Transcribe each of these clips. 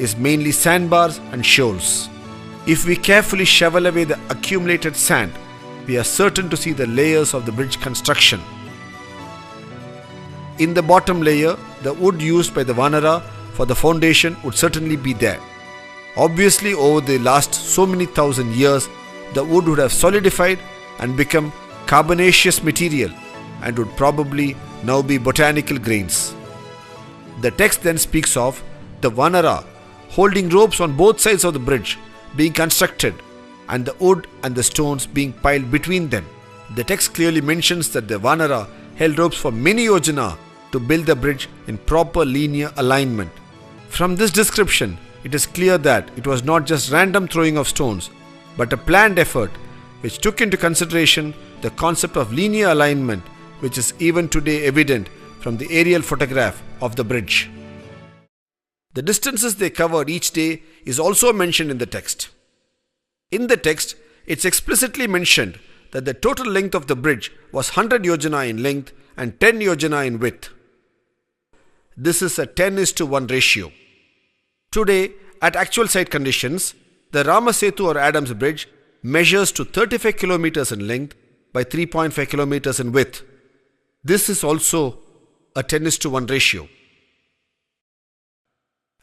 is mainly sandbars and shoals. If we carefully shovel away the accumulated sand, we are certain to see the layers of the bridge construction. In the bottom layer, the wood used by the Vanara for the foundation would certainly be there. Obviously, over the last so many thousand years, the wood would have solidified and become carbonaceous material and would probably now be botanical grains. The text then speaks of the Vanara holding ropes on both sides of the bridge being constructed and the wood and the stones being piled between them. The text clearly mentions that the Vanara held ropes for many yojana to build the bridge in proper linear alignment. From this description, it is clear that it was not just random throwing of stones, but a planned effort which took into consideration the concept of linear alignment, which is even today evident from the aerial photograph of the bridge. The distances they covered each day is also mentioned in the text. In the text, it's explicitly mentioned that the total length of the bridge was 100 yojana in length and 10 yojana in width. This is a 10:1 ratio. Today, at actual site conditions, the Rama Setu or Adams Bridge measures to 35 kilometers in length by 3.5 kilometers in width. This is also a 10:1 ratio.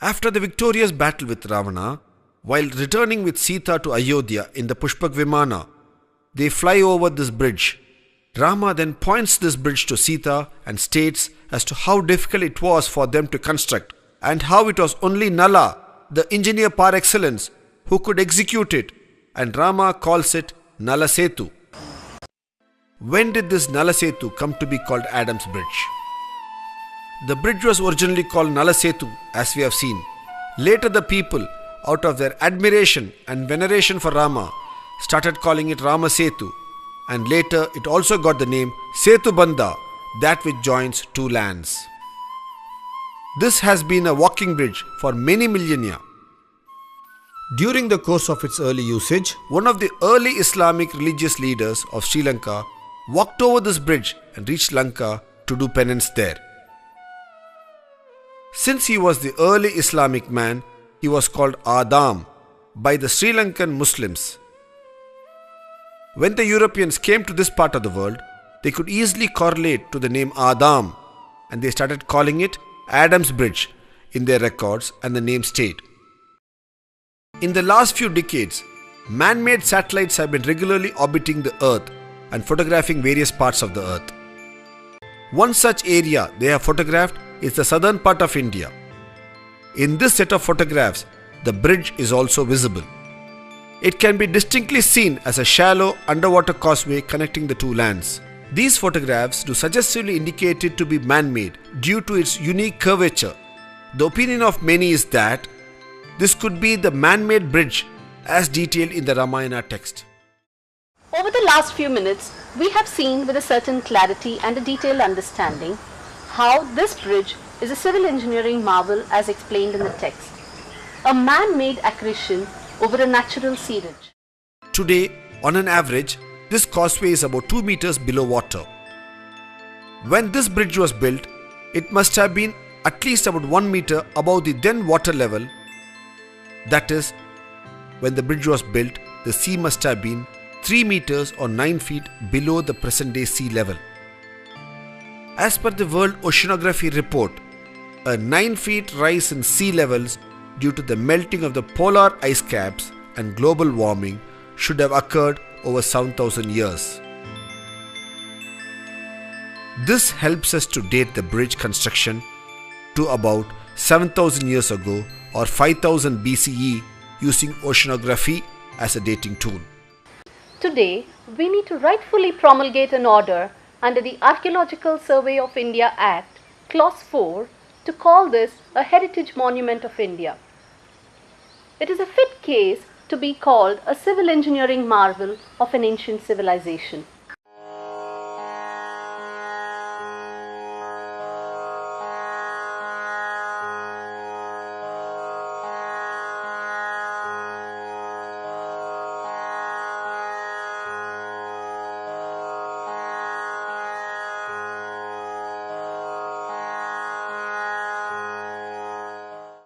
After the victorious battle with Ravana, while returning with Sita to Ayodhya in the Pushpak Vimana, they fly over this bridge. Rama then points this bridge to Sita and states as to how difficult it was for them to construct and how it was only Nala, the engineer par excellence, who could execute it, and Rama calls it Nala Setu. When did this Nala Setu come to be called Adams Bridge? The bridge was originally called Nala Setu, as we have seen. Later the people, out of their admiration and veneration for Rama, started calling it Rama Setu, and later it also got the name Setu Bandha, that which joins two lands. This has been a walking bridge for many millennia. During the course of its early usage, one of the early Islamic religious leaders of Sri Lanka walked over this bridge and reached Lanka to do penance there. Since he was the early Islamic man, he was called Adam by the Sri Lankan Muslims. When the Europeans came to this part of the world, they could easily correlate to the name Adam, and they started calling it Adams Bridge in their records, and the name stayed. In the last few decades, man-made satellites have been regularly orbiting the Earth and photographing various parts of the Earth. One such area they have photographed is the southern part of India. In this set of photographs, the bridge is also visible. It can be distinctly seen as a shallow underwater causeway connecting the two lands. These photographs do suggestively indicate it to be man-made due to its unique curvature. The opinion of many is that this could be the man-made bridge as detailed in the Ramayana text. Over the last few minutes, we have seen with a certain clarity and a detailed understanding how this bridge is a civil engineering marvel as explained in the text. A man-made accretion over a natural seerage. Today, on an average, this causeway is about 2 meters below water. When this bridge was built, it must have been at least about 1 meter above the then water level. That is, when the bridge was built, the sea must have been 3 meters or 9 feet below the present day sea level. As per the World Oceanography Report, a 9 feet rise in sea levels due to the melting of the polar ice caps and global warming should have occurred over 7,000 years. This helps us to date the bridge construction to about 7,000 years ago or 5000 BCE using oceanography as a dating tool. Today, we need to rightfully promulgate an order under the Archaeological Survey of India Act, Clause 4, to call this a Heritage Monument of India. It is a fit case to be called a civil engineering marvel of an ancient civilization.